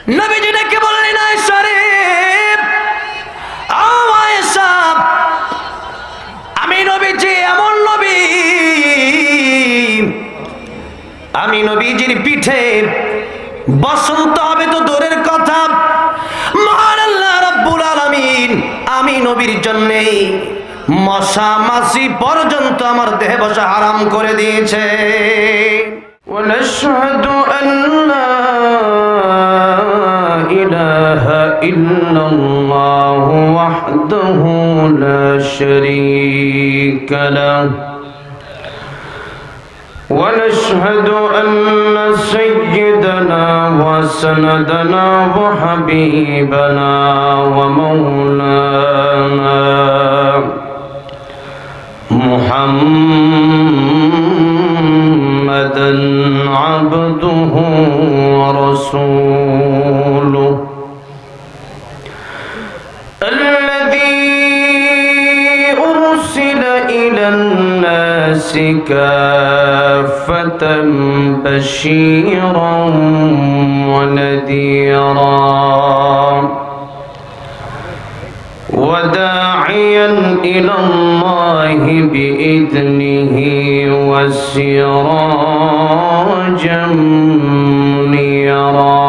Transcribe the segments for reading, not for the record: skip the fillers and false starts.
নবীজি ডেকে বললেন, আয়েশা রে, আয়েশা, আমি নবীজি এমন নবী, আমি নবীজির পিঠে বসন্ত হবে তো দূরের কথা, মহান আল্লাহ রাব্বুল আলামিন আমি নবীর জন্য মশা মাছি পর্যন্ত আমার দেহে বসা হারাম করে দিয়েছে। ওয়ানাশহাদু আল্লা ইলাহা ইল্লাল্লাহু ওয়াহদাহু লা শারীকা লাহু ونشهد أن سيدنا وسندنا وحبيبنا ومولانا محمدا عبده ورسوله الذي أرسل إلى الناس كافة بشيرا ونذيرا وداعيا إلى الله بإذنه وسراجا منيرا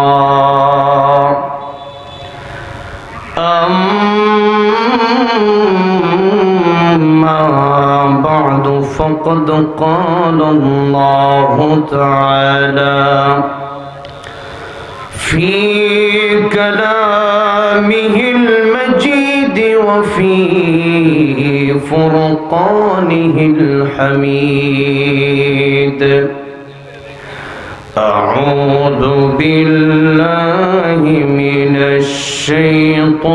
أما بعد فقد قال الله تعالى في كلامه المجيد وفي فرقانه الحميد أعوذ بالله من الشيطان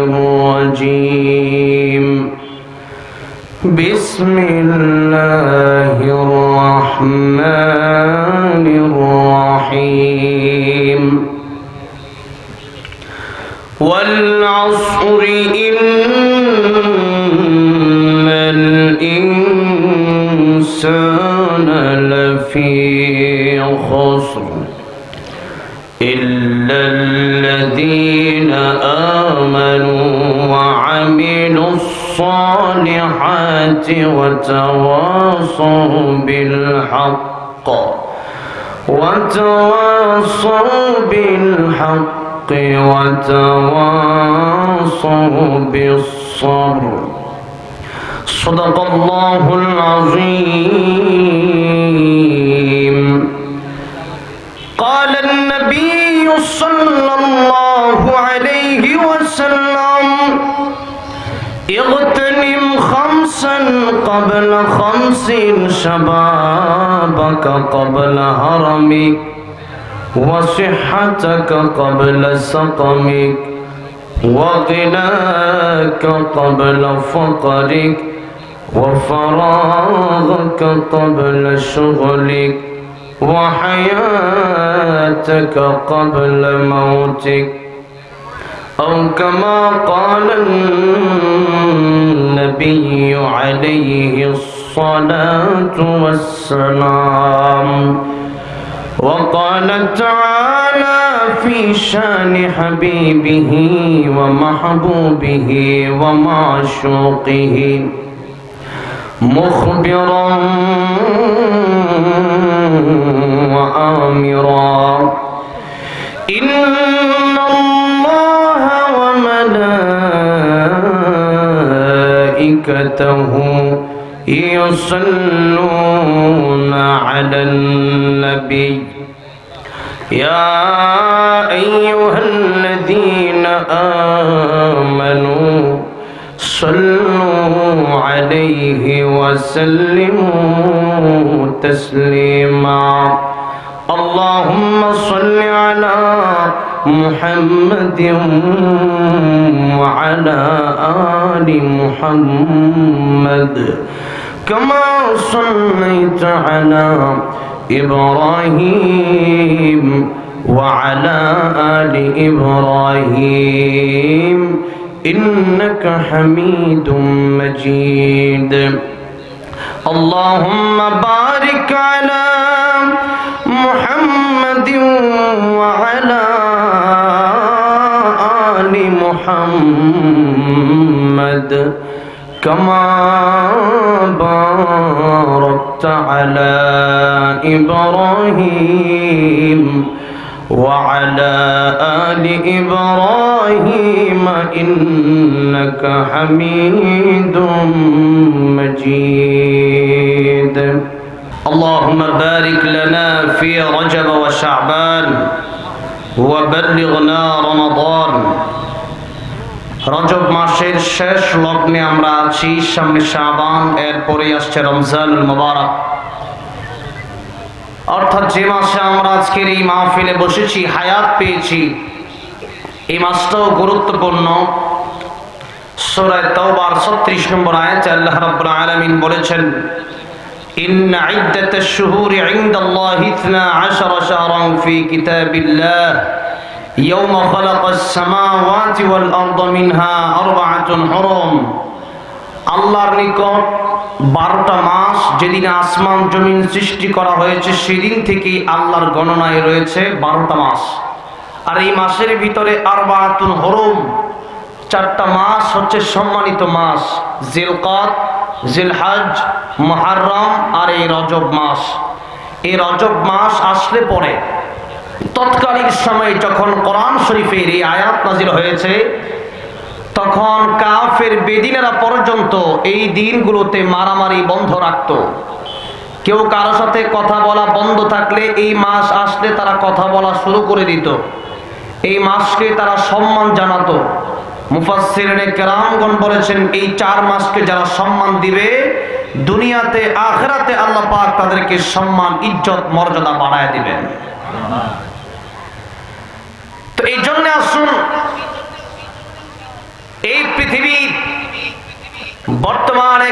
الرجيم بسم الله الرحمن الرحيم والعصر إن الإنسان لفي خسر إلا الذين آمنوا وعملوا الصالحات وتواصوا بالحق وتواصوا بالصبر صدق الله العظيم قال النبي صلى الله عليه وسلم اغتنم خمسا قبل خمس شبابك قبل هرمك وصحتك قبل سقمك وغناك قبل فقرك وفراغك قبل شغلك وحياتك قبل موتك أو كما قال النبي عليه الصلاة والسلام وقال تعالى في شان حبيبه ومحبوبه ومعشوقه مخبرا وآمرا إن الله وملائكته يصلون على النبي يا أيها الذين آمنوا صلوا عليه وسلموا تسليما اللهم صل على محمد وعلى آل محمد كما صليت على إبراهيم وعلى آل إبراهيم إنك حميد مجيد اللهم بارك على محمد محمد كما باركت على إبراهيم وعلى آل إبراهيم إنك حميد مجيد اللهم بارك لنا في رجب وشعبان وبلغنا رمضان রজব মাসের শেষ লগ্নে আমরা আছি, সামনে শাবান, এরপরে আসছে রমজানুল মুবারক। অর্থাৎ যে মাসে আমরা আজকের এই মাহফিলে বসেছি, হায়াত পেয়েছি, এই মাসটাও গুরুত্বপূর্ণ। সূরা তাওবার 36 নম্বর আয়াতে আল্লাহ রাব্বুল আলামিন বলেছেন, ইন্না ইদ্দাতাশ শুহুরি ইনদাল্লাহি 12 শাহরান ফি কিতাবিল্লাহ ইয়াওমা খালাকাস সামাওয়াতি ওয়াল আরদা মিনহা আরবাআতুন হুরুম। আল্লাহর নিকট 12টা মাস, যেদিন আসমান জমিন সৃষ্টি করা হয়েছে সেদিন থেকে আল্লাহর গণনায় রয়েছে 12টা মাস। আর এই মাসের ভিতরে আরবাআতুন হুরুম, 4টা মাস হচ্ছে সম্মানিত মাস, জিলকাদ, জিলহজ, মুহররম আর এই রজব মাস। এই রজব মাস আসলে পরে তৎকালীন সময়ে যখন কোরআন শরীফের এই আয়াত নাজিল হয়েছে, তখন কাফের বেদিনেরা পর্যন্ত এই দিনগুলোতে মারামারি বন্ধ রাখত। কেউ কারো সাথে কথা বলা বন্ধ থাকলে এই মাস আসলে তারা কথা বলা শুরু করে দিত। এই মাসকে তারা সম্মান জানাতো। মুফাসসিরিনে কেরামগণ বলেছেন, এই 4 মাসকে যারা সম্মান দিবে, দুনিয়াতে আখিরাতে আল্লাহ পাক তাদেরকে সম্মান, ইজ্জত, মর্যাদা বাড়ায় দিবেন। তো এই জন্য আসুন, এই পৃথিবী বর্তমানে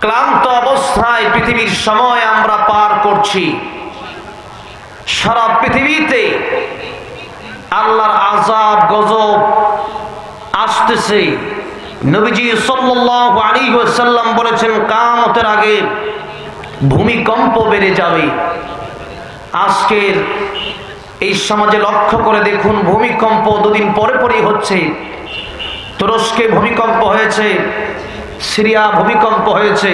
ক্লান্ত অবস্থায় পৃথিবীর সময় আমরা পার করছি। সারা পৃথিবীতে আল্লাহর আযাব গজব আসতেছে। নবীজি সাল্লাল্লাহু আলাইহি ওয়াসাল্লাম বলেছেন, কিয়ামতের আগে ভূমিকম্প বেড়ে যাবে। আজকের এই সমাজে লক্ষ্য করে দেখুন, ভূমিকম্প দুদিন পরে পরেই হচ্ছে। তুরস্কে ভূমিকম্প হয়েছে, সিরিয়া ভূমিকম্প হয়েছে।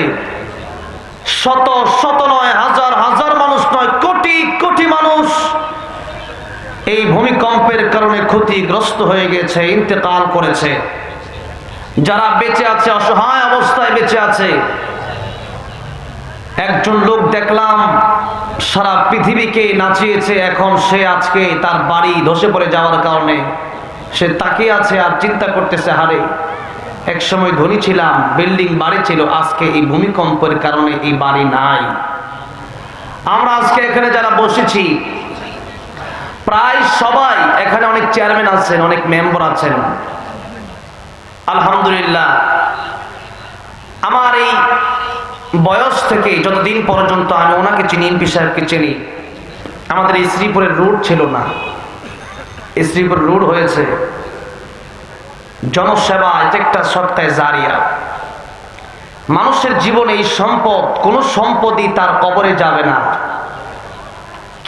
শত শত নয়, হাজার হাজার মানুষ নয়, কোটি কোটি মানুষ এই ভূমিকম্পের কারণে ক্ষতিগ্রস্ত হয়ে গেছে, ইন্তেকাল করেছে। যারা বেঁচে আছে, অসহায় অবস্থায় বেঁচে আছে। একজন লোক দেখলাম সারা পৃথিবীকে নাচিয়েছে, এখন সে আজকে তার বাড়ি ধসে পড়ে যাওয়ার কারণে সে তাকিয়ে আছে আর চিন্তা করতেছে, হারে এক সময় ধনী ছিলাম, বিল্ডিং বাড়ি ছিল, আজকে এই ভূমিকম্পের কারণে এই বাড়ি নাই। আমরা আজকে এখানে যারা বসেছি প্রায় সবাই, এখানে অনেক চেয়ারম্যান আছেন, অনেক মেম্বার আছেন, আলহামদুলিল্লাহ। আমার এই বয়স থেকে যতদিন পর্যন্ত আমি ওনাকে চিনি, এমপি সাহেবকে চিনি, আমাদের শ্রীপুরের রোড ছিল না, শ্রীপুর রোড হয়েছে। জনসেবা এটা একটা সৎকায়ে জারিয়া। মানুষের জীবনে এই সম্পদ, কোন সম্পদই তার কবরে যাবে না।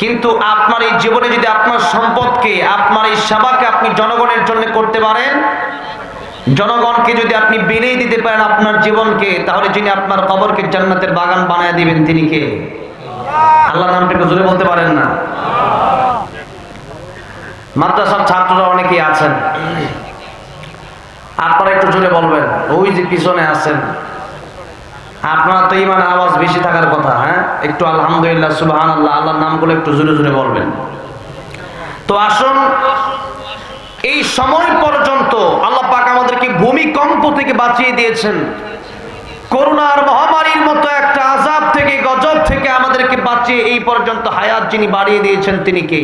কিন্তু আপনার এই জীবনে যদি আপনার সম্পদকে, আপনার এই সেবাকে আপনি জনগণের জন্য করতে পারেন, জনগণকে যদি আপনি বিলিয়ে দিতে পারেন আপনার জীবনকে, তাহলে যিনি আপনার কবরকে জান্নাতের বাগান বানায় দিবেন তিনি কে? আল্লাহর নামটা একটু জোরে বলতে পারেন না? মাদ্রাসার ছাত্ররা অনেকেই আছেন, আপনারা একটু জোরে বলবেন। ওই যে পিছনে আছেন, আপনারা তো ইমানের আওয়াজ বেশি থাকার কথা। হ্যাঁ, একটু আলহামদুলিল্লাহ, সুবহানাল্লাহ, আল্লাহর নামগুলো একটু জোরে জোরে বলবেন। তো আসুন, এই সময় পর্যন্ত আল্লাহ পাক আমাদেরকে ভূমিকম্প থেকে বাঁচিয়ে দিয়েছেন। করোনার মহামারীর মতো একটা আযাব থেকে, গজব থেকে আমাদেরকে বাঁচিয়ে এই পর্যন্ত হায়াত যিনি বাড়িয়ে দিয়েছেন তিনি কে?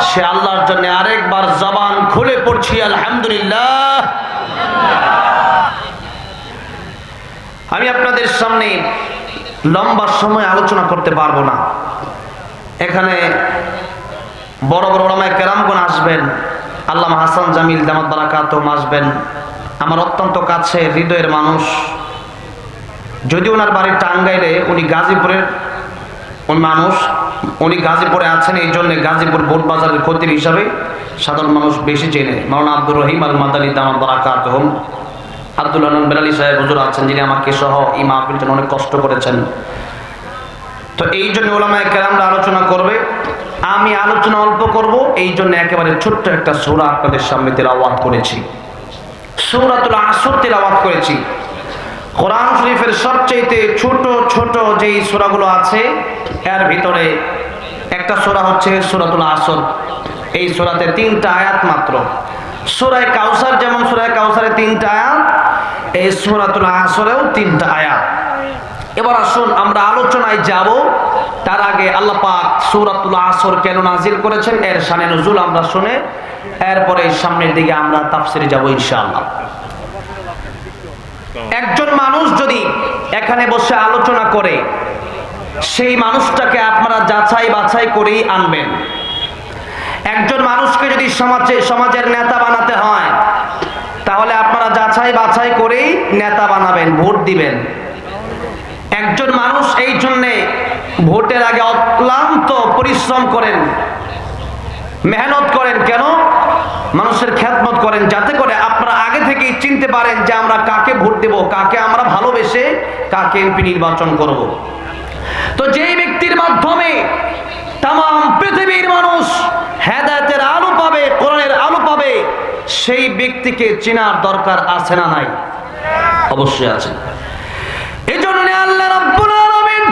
সে আল্লাহর জন্য আরেকবার জবান খুলে পড়ছি আলহামদুলিল্লাহ। আমি আপনাদের সামনে লম্বা সময় আলোচনা করতে পারবো না। এখানে বড় বড় ওলামায়ে কেরামগণ আসবেন, আল্লামা হাসান জামিল দামাত বারাকাতুহুম আসবেন, আমার অত্যন্ত কাছে হৃদয়ের মানুষ। যদি ওনার বাড়ি টাঙ্গাইলে, উনি গাজীপুরের মানুষ, উনি গাজীপুরে আছেন, এই জন্য গাজীপুর বোট বাজারের খতির হিসাবে সাধারণ মানুষ বেশি চেনে। মাওলানা আব্দুর রহিম আল মাদানী দামাত বারাকাতুহুম, আব্দুল হান্নান বেলালী সাহেব হুজুর আছেন, যিনি আমাকে সহ এই মাহফিল জন্য অনেক কষ্ট করেছেন। তো এই জন্য ওলামায়ে কেরামরা আলোচনা করবে, আমি আলোচনা অল্প করব, এই জন্য একেবারে ছোট্ট একটা সূরা আপনাদের সামনে তেলাওয়াত করেছি। সূরাতুল আসর তেলাওয়াত করেছি। কোরআন শরীফের সবচেয়ে ছোট ছোট যেই সূরাগুলো আছে এর ভিতরে একটা সূরা হচ্ছে সূরাতুল আসর। এই সূরাতে 3টা আয়াত মাত্র। সূরা কাউসার যেমন সূরা কাউসারে 3টা আয়াত, এই সূরাতুল আসরেও 3টা আয়াত। এবার আসুন আমরা আলোচনায় যাব। তার আগে আল্লাহ পাক সূরাতুল আসর কেন নাজিল করেছেন এর শানে নুজুল আমরা শুনে এরপরে সামনের দিকে আমরা তাফসিরে যাব ইনশাআল্লাহ। একজন মানুষ যদি এখানে বসে আলোচনা করে, সেই মানুষটাকে আপনারা যাচাই বাছাই করেই আনবেন। একজন মানুষকে যদি সমাজের নেতা বানাতে হয়, তাহলে আপনারা যাচাই বাছাই করেই নেতা বানাবেন, ভোট দিবেন। একজন মানুষ এই জন্যে ভোটের আগে অক্লান্ত পরিশ্রম করেন, মেহনত করেন, কেন? মানুষের খেদমত করেন, যাতে করে আপনারা আগে থেকেই চিনতে পারেন যে আমরা কাকে ভোট দেব, কাকে আমরা ভালোবেসে কাকে এমপি নির্বাচন করব। তো যেই ব্যক্তির মাধ্যমে তামাম পৃথিবীর মানুষ হেদায়েতের আলো পাবে, কোরআনের আলো পাবে, সেই ব্যক্তিকে চেনার দরকার আছে না নাই? অবশ্যই আছে। এজন্য আল্লাহ রাব্বুল আলামিন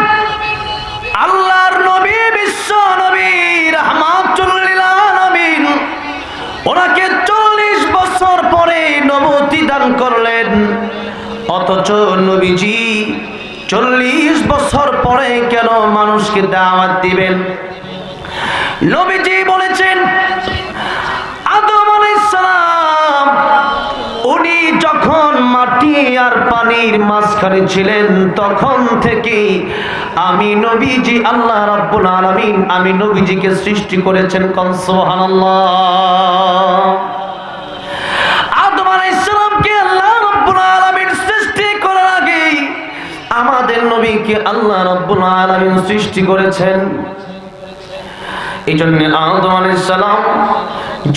আল্লাহর নবী, বিশ্ব নবী রাহমাতুল লিল আলামিন, ওনাকে 40 বছর পরে নবুয়তি দান করলেন। অথচ নবীজি 40 বছর পরে কেন মানুষকে দাওয়াত দিবেন? নবীজি বলেছেন আদম আলাইহিস সালাম উনি যখন মাটি আর পানির মাঝখানে ছিলেন, তখন থেকে আমি নবীজি আল্লাহ রাব্বুল আলামিন আমি নবীজিকে সৃষ্টি করেছেন। কোন সুবহানাল্লাহ। আদম আলাইহিস সালামকে আল্লাহ রাব্বুল আলামিন সৃষ্টি করার আগে আমাদের নবীকে আল্লাহ রাব্বুল আলামিন সৃষ্টি করেছেন। এই জন্য আদম আলাইহিস সালাম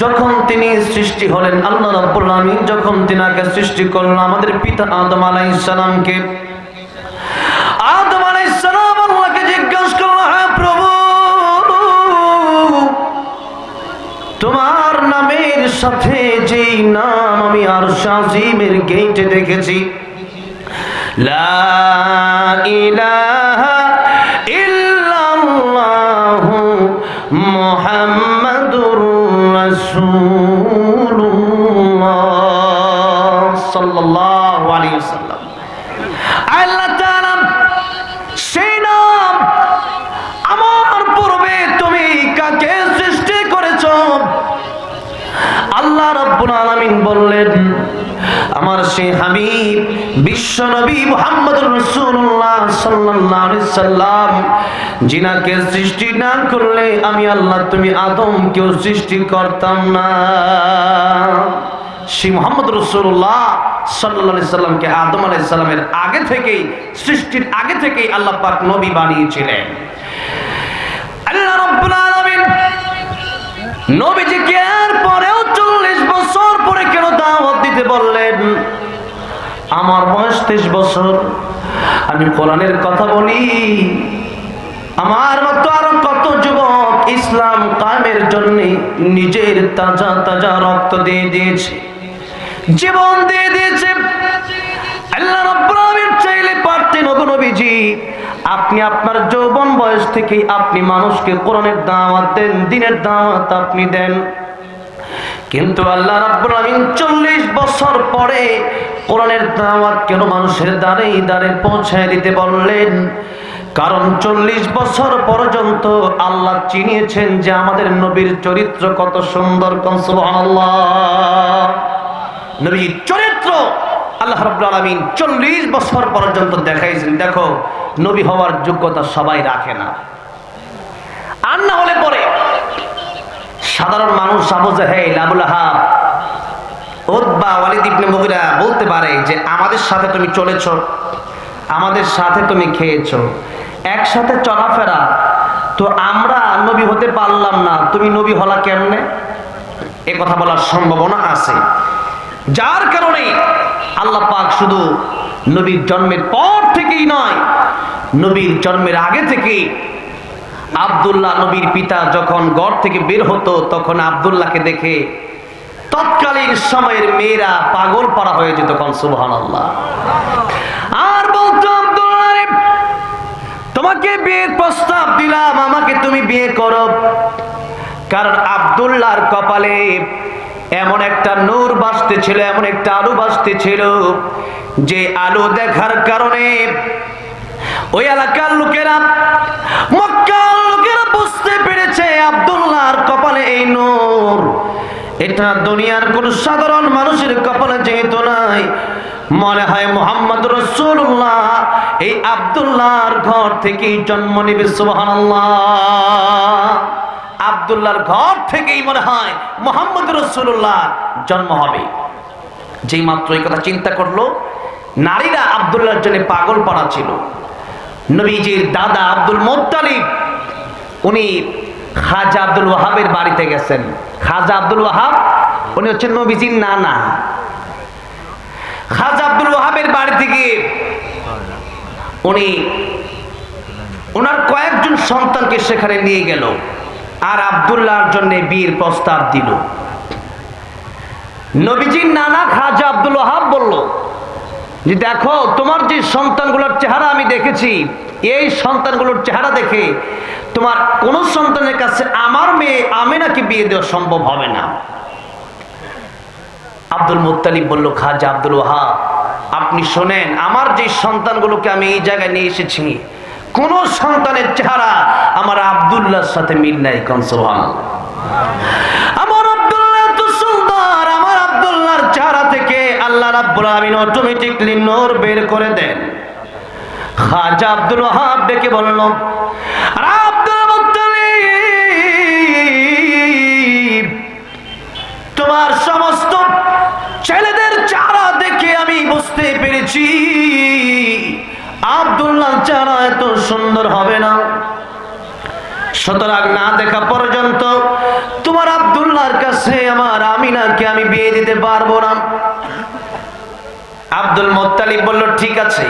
যখন তিনি সৃষ্টি হলেন, আল্লাহ রাব্বুল আলামিন যখন তিনাকে সৃষ্টি করলেন, আমাদের পিতা আদম আলাইহিস সালামকে, আদম আলাইহিস সালাম আল্লাহকে জিজ্ঞাসা করলেন, হ্যাঁ প্রভু, তোমার নামের সাথে যেই নাম আমি আরশ আজিমের গেটে দেখেছি, লা ইলাহা ইল্লাল্লাহু মুহাম্মাদুর রাসূলুল্লাহ সাল্লাল্লাহু আলাইহি ওয়াসাল্লাম। আল্লাহ তাআলা সেই নাম আমার পূর্বে তুমি কাকে সৃষ্টি করেছো? আল্লাহ রাব্বুল আলামিন বললেন, আমার সেই হাবিব বিশ্ব নবী মুহাম্মদুর রাসূলুল্লাহ সাল্লাল্লাহু আলাইহি সাল্লাম, যিনাকে সৃষ্টি না করলে আমি আল্লাহ তুমি আদমকেও সৃষ্টি করতাম না। সেই মুহাম্মদ রাসূলুল্লাহ সাল্লাল্লাহু আলাইহি সাল্লামকে আদম আলাইহিস সালামের আগে থেকেই, সৃষ্টির আগে থেকেই আল্লাহ পাক নবী বানিয়েছিলেন। আল্লাহ রাব্বুল আলামিন নবীজিকে এর পরেও 40 বছর পরে কেন দাওয়াত দিতে বললেন? আমার বয়স 23 বছর, আমি কোরআনের কথা বলি, আমার মতো আরো কত যুবক ইসলাম কায়েমের জন্য নিজের তাজা তাজা রক্ত দিয়ে দিয়েছে, জীবন দিয়ে দিয়েছে। আল্লাহ রাব্বুল আলামিন চাইলে পারতেন, ওগো নবীজি আপনি আপনার যৌবন বয়স থেকে আপনি মানুষকে কোরআনের দাওয়াত দেন, দ্বীনের দাওয়াত আপনি দেন, কিন্তু আল্লাহ রাব্বুল আলামিন 40 বছর পরে কোরআনের দাওয়াত কেন মানুষের দ্বারে দ্বারে পৌঁছায় দিতে বললেন? কারণ 40 বছর পর্যন্ত আল্লাহ চিনিয়েছেন যে আমাদের নবীর চরিত্র কত সুন্দর। কোন সুবহানাল্লাহ। নবীর চরিত্র আল্লাহ রাব্বুল আলামিন 40 বছর পর্যন্ত দেখাইছেন। দেখো, নবী হওয়ার যোগ্যতা সবাই রাখে না, আর না হলে পরে সাধারণ মানুষ আবু জাহেল, আবু লাহাব, উতবা, ওয়ালিদ ইবনে মুগিরা বলতে পারে যে আমাদের সাথে তুমি চলেছো, আমাদের সাথে তুমি খেয়েছো, একসাথে চলাফেরা, তো আমরা নবী হতে পারলাম না, তুমি নবী হলা কেমনে? এ কথা বলার সম্ভাবনা আছে। যার কারণে আল্লাহ পাক শুধু নবীর জন্মের পর থেকেই নয়, নবীর জন্মের আগে থেকে আব্দুল্লাহ নবীর পিতা যখন ঘর থেকে বের হতো তখন আব্দুল্লাহকে দেখে তৎকালীন সময়ের মেয়েরা পাগল পাড়া হয়ে যেত। তখন সুবহানাল্লাহ। আর বলতো, আব্দুল্লাহ রে, তোমাকে বিয়ের প্রস্তাব দিলাম, আমাকে তুমি বিয়ে করো। কারণ আব্দুল্লাহর কপালে এমন একটা নূর ভাসতেছিল, এমন একটা আলো ভাসতেছিল, যে আলো দেখার কারণে ওই এলাকার লোকেরা, মক্কার লোকেরা বুঝতে পেরেছে আব্দুল্লাহর কপালে এই নূর। এটা দুনিয়ার কোন সাধারণ মানুষের কপালে যেহেতু নাই, মনে হয় মুহাম্মদ রাসূলুল্লাহ এই আব্দুল্লাহর ঘর থেকেই জন্ম নেবে। সুবহানাল্লাহ। আব্দুল্লাহর ঘর থেকেই মনে হয় মুহাম্মদ রাসূলুল্লাহ জন্ম হবে। যেই মাত্র এই কথা চিন্তা করলো, নারীরা আব্দুল্লাহর জন্য পাগল পাড়া ছিল। নবীজির দাদা আব্দুল মুত্তালিব উনি খাজা আব্দুল ওয়াহাবের বাড়িতে গেছেন। খাজা আব্দুল ওয়াহাব উনি হচ্ছেন নবীজির নানা। খাজা আব্দুল ওয়াহাবের বাড়ি থেকে উনি ওনার কয়েকজন সন্তানকে সেখানে নিয়ে গেল আর আব্দুল্লাহর জন্য বিয়ের প্রস্তাব দিল। নবীজির নানা খাজা আব্দুল ওয়াহাব বলল যে, দেখো, তোমার যে সন্তানগুলোর চেহারা আমি দেখেছি, এই সন্তানগুলোর চেহারা দেখে তোমার কোন সন্তানের কাছে আমার মেয়ে আমেনাকে বিয়ে দেওয়া সম্ভব হবে না। আব্দুল মুত্তালিব বলল, খাজা আব্দুল ওয়াহাব, আপনি শোনেন, আমার যে সন্তানগুলোকে আমি এই জায়গায় নিয়ে এসেছি, কোন সন্তানের চেহারা আমার আব্দুল্লাহর সাথে মিল নাই। সুবহানাল্লাহ। আমার আব্দুল্লাহ তো সুন্দর, আমার আব্দুল্লাহর চেহারা থেকে আল্লাহ রাব্বুল আলামিন অটোমেটিকলি নূর বের করে দেন। খাজা আব্দুল ওয়াহাব ডেকে বলল, আব্দুল মুত্তালিব, তোমার সমস্ত ছেলেদের চেহারা দেখে আমি বুঝতে পেরেছি আব্দুল্লাহর চেহারা এত সুন্দর হবে না। সুতরাং না দেখা পর্যন্ত তোমার আব্দুল্লাহর কাছে আমার আমিনাকে আমি বিয়ে দিতে পারবো না। আব্দুল মুত্তালিব বলল, ঠিক আছে,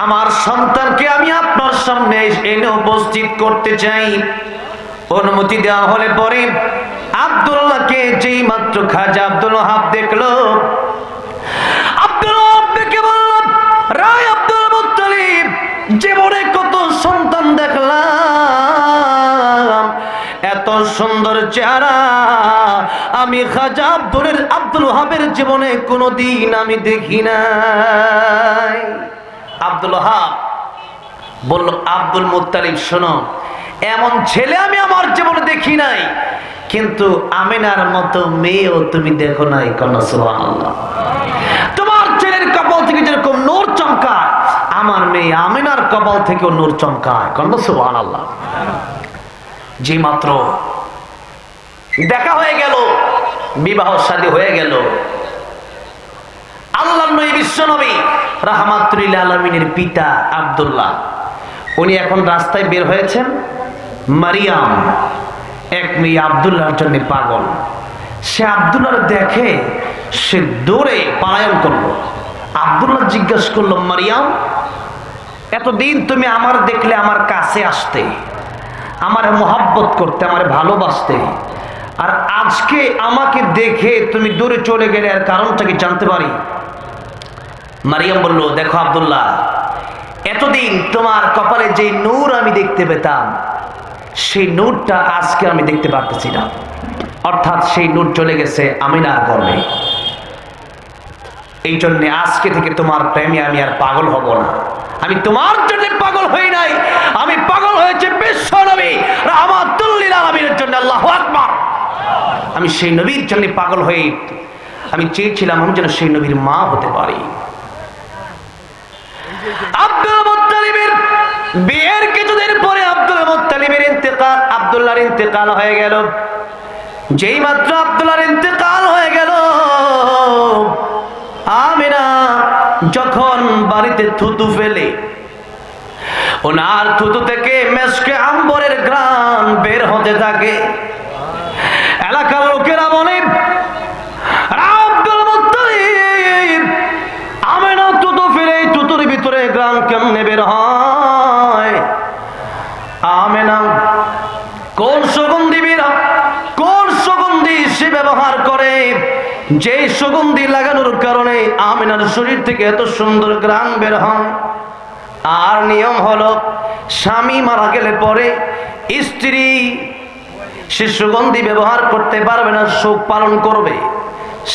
আমার সন্তানকে আমি আপনার সামনে এনে উপস্থিত করতে চাই। অনুমতি দেওয়া হলে পরে আব্দুল্লাহকে যেই মাত্র খাজা আব্দুল ওয়াহাব দেখলো, আব্দুল ওয়াহাব দেখে বলল, রায় আব্দুল মুত্তালিব, জীবনে কত সন্তান দেখলাম, এত সুন্দর চেহারা আমি খাজা আব্দুল ওয়াহাবের জীবনে কোনোদিন আমি দেখি নাই। আব্দুল ওয়াহাব বলল, আব্দুল মুত্তালিব, শোনো, এমন ছেলে আমি আমার জীবনে দেখি নাই, কিন্তু আমিনার মতো মেয়েও তুমি দেখো নাই। সুবহানাল্লাহ। তোমার ছেলের কপাল থেকে যেরকম নূর চমকায়, আমার মেয়ে আমিনার কপাল থেকেও নূর চমকায়। সুবহানাল্লাহ। যে মাত্র দেখা হয়ে গেল, বিবাহ শাদী হয়ে গেল, আল্লাহর নবী বিশ্বনবী রাহমাতুল লিল আলামিনের পিতা আব্দুল্লাহ উনি এখন রাস্তায় বের হয়েছেন। মারিয়াম এক মেয়ে আব্দুল্লাহর জন্য পাগল। সে আব্দুল্লাহর দেখে সে দৌড়ে পলায়ন করলো। আব্দুল্লাহ জিজ্ঞাসা করলো, মারিয়াম, এতদিন তুমি আমার দেখলে আমার কাছে আসতে, আমার মোহাব্বত করতে, আমার ভালোবাসতে, আর আজকে আমাকে দেখে তুমি দূরে চলে গেলে, আর কারণটা কি জানতে পারি? মারিয়াম বলল, দেখো আব্দুল্লাহ, এতদিন তোমার কপালে যে নূর আমি দেখতে পেতাম, সেই নূরটা আজকে আমি দেখতে পারতেছি না। অর্থাৎ সেই নূর চলে গেছে আমিনার গর্ভে। এই জন্য আজকে থেকে তোমার প্রেমে আমি আর পাগল হব না। আমি তোমার জন্য পাগল হই নাই, আমি পাগল হয়েছে বিশ্ব নবী রাহমাতুল লিল আলামিনের জন্য। আল্লাহু আকবার। আমি সেই নবীর জন্য পাগল হয়ে আমি চেয়েছিলাম আমি যেন সেই নবীর মা হতে পারি। আব্দুল মুত্তালিবের বিয়ের কিছুদিন পরে আব্দুল মুত্তালিবের ইন্তেকাল, আব্দুল্লাহর ইন্তেকাল হয়ে গেল। যেই মাত্র আব্দুল্লাহর ইন্তেকাল হয়ে গেল, আমিনা যখন বাড়িতে থুতু ফেলে, ওনার থুতু থেকে মেশকে আম্বরের ঘ্রাণ বের হতে থাকে। এলাকার লোকেরা বলে, আব্দুল মুত্তালিব, আমেনা থুতু ফেলে থুতুর ভিতরে ঘ্রাণ কেমনে বের হয়? আমেনা কোন সুগন্ধি কোন সুগন্ধি সে ব্যবহার করে, যে সুগন্ধি লাগানোর কারণে আমেনার শরীর থেকে এত সুন্দর ঘ্রাণ বের হয়। আর নিয়ম হলো, স্বামী মারা গেলে পরে স্ত্রী সে সুগন্ধি ব্যবহার করতে পারবে না, শোক পালন করবে।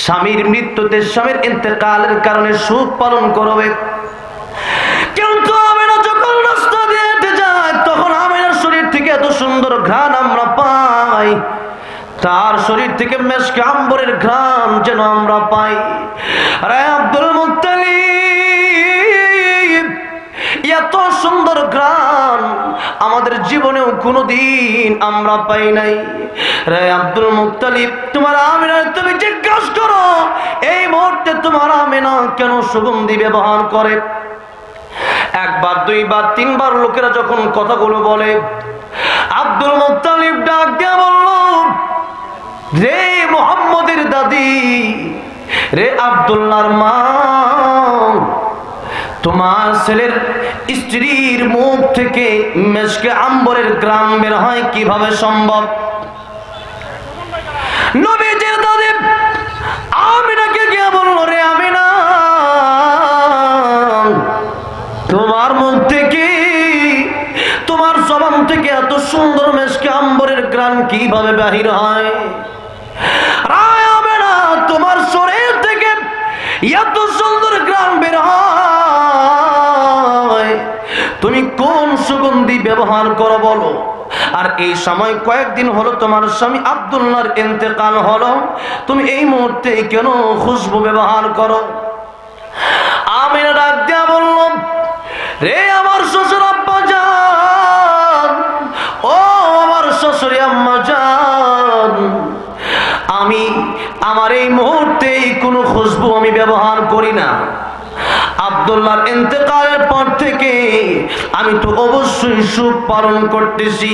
স্বামীর মৃত্যুতে, স্বামীর ইন্তেকালের কারণে শোক পালন করবে। কিন্তু আমেনা যখন রাস্তা দিয়ে হেঁটে যায়, তখন আমেনার শরীর থেকে এত সুন্দর ঘ্রাণ আমরা পাই, তার শরীর থেকে মেশকে আম্বরের ঘ্রাণ যেন আমরা পাই। আরে আব্দুল মুত্তালিব, এত সুন্দর ঘ্রাণ আমাদের জীবনেও কোনোদিন আমরা পাই নাই। রে আব্দুল মুত্তালিব, তোমার আমেনা, তুমি জিজ্ঞাসা করো এই মুহূর্তে তোমার আমেনা কেন সুগন্ধি ব্যবহার করে। একবার, দুইবার, তিনবার লোকেরা যখন কথাগুলো বলে, আব্দুল মুত্তালিব ডাক দিয়ে বলল, রে মুহাম্মদের দাদি, রে আব্দুল্লাহর মা, তোমার ছেলের স্ত্রীর মুখ থেকে মেশকে আম্বরের ঘ্রাণ বের হয় কিভাবে সম্ভব? নবীজির দাদি আমিনাকে গিয়ে বলল, রে আমিনা, তোমার মুখ থেকে, তোমার জবান থেকে এত সুন্দর মেশকে আম্বরের ঘ্রাণ কিভাবে বাহির হয়? রায় আমিনা, তোমার শরীর থেকে এত সুন্দর ঘ্রাণ বের হয়, তুমি কোন সুগন্ধি ব্যবহার করো বলো? আর এই সময় কয়েকদিন হলো তোমার স্বামী আব্দুল্লাহর ইন্তেকাল হলো, তুমি এই মুহূর্তে কেন খুশবু ব্যবহার করো? আমিনা ডাক দিয়া বলল, রে আমার শ্বশুর আব্বা জান, ও আমার শ্বশুরি আম্মা জান, আমি আমার এই মুহূর্তে কোনো খুশবু আমি ব্যবহার করি না। আব্দুল্লাহর ইন্তেকালের পর থেকে আমি তো অবশ্যই সুখ পালন করতেছি,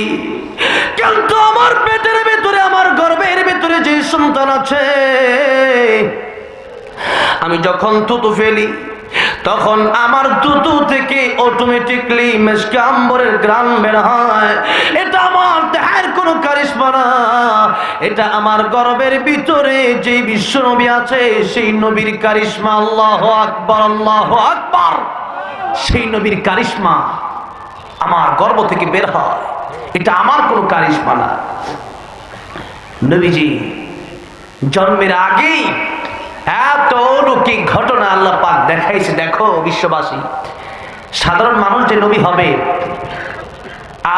কিন্তু আমার পেটের ভিতরে, আমার গর্ভের ভিতরে যে সন্তান আছে, আমি যখন থুতু ফেলি তখন আমার থুতু থেকে অটোমেটিকলি মেশকে আম্বরের ঘ্রাণ বের হয়। এটা আমার দেহের কোনো কারিশমা না, এটা আমার গর্ভের ভিতরে যে বিশ্ব নবী আছে সেই নবীর কারিশমা। আল্লাহু আকবার, আল্লাহু আকবার। সেই নবীর কারিশমা আমার গর্ভ থেকে বের হয়, এটা আমার কোনো কারিশমা না। নবীজি জন্মের আগেই এত অলৌকিক ঘটনা আল্লাহ পাক দেখাইছে। দেখো বিশ্ববাসী, সাধারণ মানুষ যে নবী হবে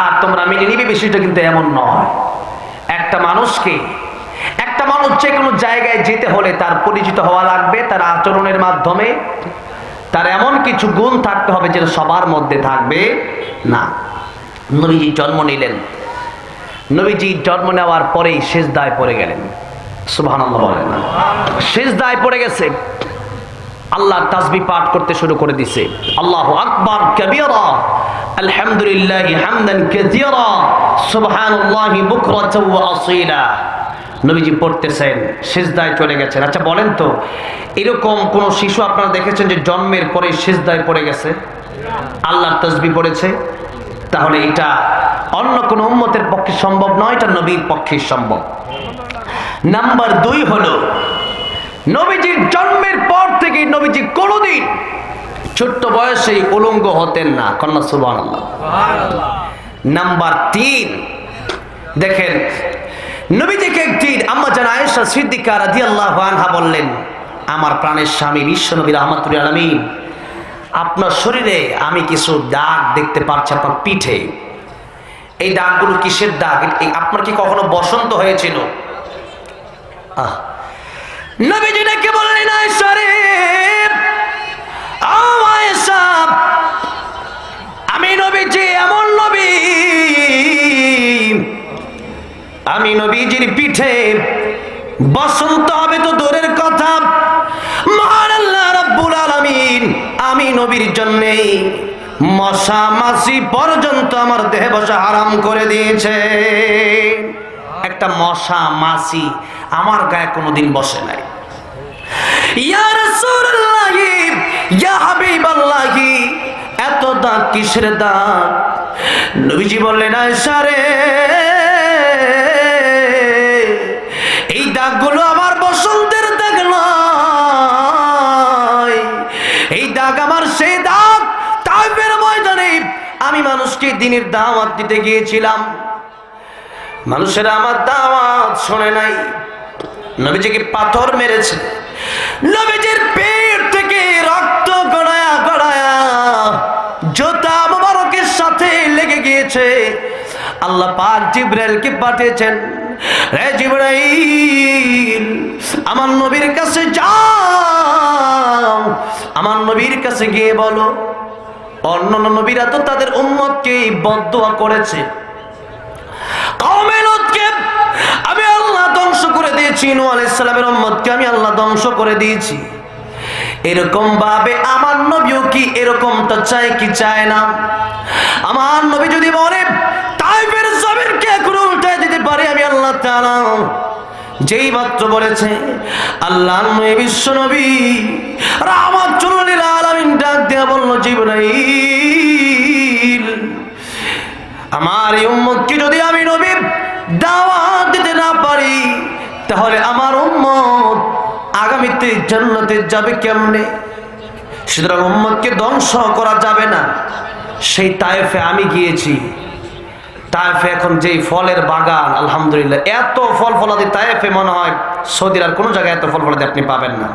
আর তোমরা মেনে নিবে, বিষয়টা কিন্তু এমন নয়। একটা মানুষ যে কোনো জায়গায় যেতে হলে তার পরিচিত হওয়া লাগবে, তার আচরণের মাধ্যমে তার এমন কিছু গুণ থাকতে হবে যেটা সবার মধ্যে থাকবে না। নবীজি জন্ম নিলেন, নবীজি জন্ম নেওয়ার পরেই সিজদায় পড়ে গেলেন। সুবহানাল্লাহ বলেন না? সিজদায় পড়ে গেছে, আল্লাহ তাসবিহ পাঠ করতে শুরু করে দিয়েছে। আল্লাহু আকবার কাবীরা, আলহামদুলিল্লাহি হামদান কাসীরা, সুবহানাল্লাহি বুকরাতাও ওয়া আসীলা। নবীজি পড়তেছেন, সিজদায় চলে গেছেন। আচ্ছা বলেন তো, এরকম কোন শিশু আপনারা দেখেছেন যে জন্মের পরে সিজদায় পড়ে গেছে, আল্লাহর তাসবিহ পড়েছে? তাহলে এটা অন্য কোন উম্মতের পক্ষে সম্ভব নয়, এটা নবীর পক্ষে সম্ভব। নাম্বার 2 হলো, নবীজির জন্মের পর থেকে নবীজি কোনোদিন ছোট্ট বয়সেই উলঙ্গ হতেন না। কন্যা সুবহানাল্লাহ। নাম্বার 3, দেখেন নবীজিকে একদিন আম্মা জান আয়েশা সিদ্দিকা রাদিয়াল্লাহু আনহা বললেন, আমার প্রাণের স্বামী বিশ্বনবী রাহমাতুল আলামিন, আপনার শরীরে আমি কিছু দাগ দেখতে পাচ্ছি, আপনার পিঠে। এই দাগগুলো কিসের দাগ? আপনার কি কখনো বসন্ত হয়েছিল? নবীজি ডেকে বললেন, আয়েশা রে, আয়েশা, আমি নবীজি এমন নবী, আমি নবীজির পিঠে বসন্ত হবে তো দূরের কথা, মহান আল্লাহ রাব্বুল আলামিন আমি নবীর জন্যে মশা মাছি পর্যন্ত আমার দেহে বসা হারাম করে দিয়েছে। একটা মশা মাছি আমার গায়ে কোনোদিন বসে নাই। ইয়া রাসূলুল্লাহ, ইয়া হাবিবাল্লাহ, এত দাগ কিসের দাগ? নবীজি বললেন, আয়েশা রে, এই দাগগুলো আমার বসন্তের দাগ নয়, এই দাগ আমার সেই দাগ তাইফের ময়দানে আমি মানুষকে দ্বীনের দাওয়াত দিতে গিয়েছিলাম, মানুষেরা আমার দাওয়াত শোনে নাই, নবীজিকে পাথর মেরেছে, নবীজির পেট থেকে রক্ত গড়ায়া গড়ায়া জোতা মোবারকের সাথে লেগে গিয়েছে। আল্লাহ পাক জিবরাইলকে পাঠিয়েছেন, রে জিবরাইল, আমার নবীর কাছে যাও, আমার নবীর কাছে গিয়ে বলো, অন্যান্য নবীরা তো তাদের উম্মতকে বদদুয়া করেছে, কওমে লূতকে আমি আল্লাহ ধ্বংস করে দিয়েছি, নূহ আলাইহিস সালামের উম্মতকে আমি আল্লাহ ধ্বংস করে দিয়েছি। এরকম ভাবে আমার নবীও কি এরকমটা চায় কি চায় না? আমার নবী যদি বলে তাইফের জমিনকে এখন উল্টায় দিতে পারি আমি আল্লাহ তাআলা, যেই মাত্র বলেছে আল্লাহর নবী বিশ্ব নবী রাহমাতুল লিল আলামিন ডাক দেয়া বলল, জিবরাইল, আমার এই উম্মতকে যদি আমি নবীর দাওয়াত দিতে না পারি তাহলে আমার উম্মত আগামীতে জান্নাতে যাবে কেমনে? সুতরাং উম্মতকে ধ্বংস করা যাবে না। সেই তায়েফে আমি গিয়েছি, তায়েফে এখন যেই ফলের বাগান, আলহামদুলিল্লাহ, এত ফল ফলাদি তায়েফে মনে হয় সৌদির আর কোনো জায়গায় এত ফল ফলাদি আপনি পাবেন না।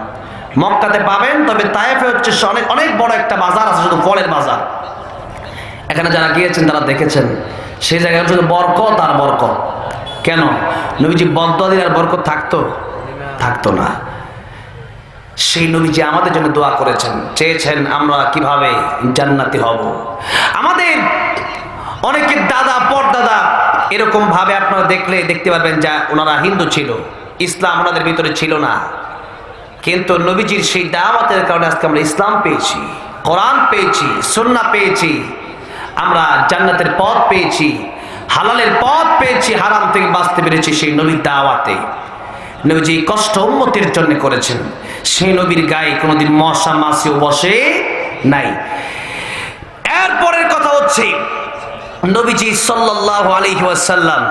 মক্কাতে পাবেন, তবে তায়েফে হচ্ছে অনেক অনেক বড় একটা বাজার আছে, শুধু ফলের বাজার। এখানে যারা গিয়েছেন তারা দেখেছেন সেই জায়গায় শুধু বরকত আর বরকত। কেন? নবীজি বদদুয়া দিলে আর বরকত থাকতো না। সেই নবীজি আমাদের জন্য দোয়া করেছেন, চেয়েছেন আমরা কিভাবে জান্নাতি হব। আমাদের অনেকের দাদা পরদাদা এরকম ভাবে আপনারা দেখতে পারবেন যা ওনারা হিন্দু ছিল, ইসলাম ওনাদের ভিতরে ছিল না, কিন্তু নবীজির সেই দাওয়াতের কারণে আজকে আমরা ইসলাম পেয়েছি, কোরআন পেয়েছি, সুন্নাহ পেয়েছি, আমরা জান্নাতের পথ পেয়েছি, হালালের পথ পেয়েছি, হারাম থেকে বাঁচতে পেরেছি সেই নবীর দাওয়াতে। নবীজি কষ্ট উম্মতের জন্য করেছেন, সেই নবীর গায়ে কোনোদিন মশা মাছিও বসে নাই। এরপরের কথা হচ্ছে নবীজি সাল্লাল্লাহু আলাইহি ওয়াসাল্লাম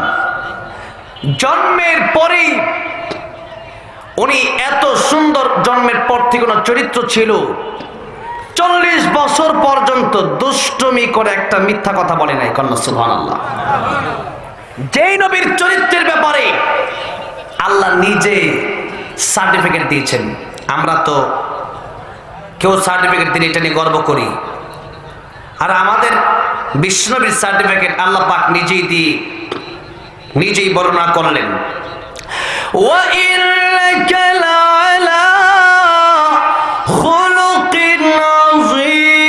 জন্মের পরেই উনি এত সুন্দর, জন্মের পর থেকে ওনার চরিত্র ছিল 40 বছর পর্যন্ত দুষ্টমি করে একটা মিথ্যা কথা বলে নাই। কন্যা সুবহানাল্লাহ। যেই নবীর চরিত্রের ব্যাপারে আল্লাহ নিজে সার্টিফিকেট দিয়েছেন, আমরা তো কেউ সার্টিফিকেট দিলে এটা নিয়ে গর্ব করি, আর আমাদের বিশ্বনবীর সার্টিফিকেট আল্লাহ পাক নিজেই বর্ণনা করলেন, ওয়া ইন্নাকা লাআলা খুলুকিন আযীম।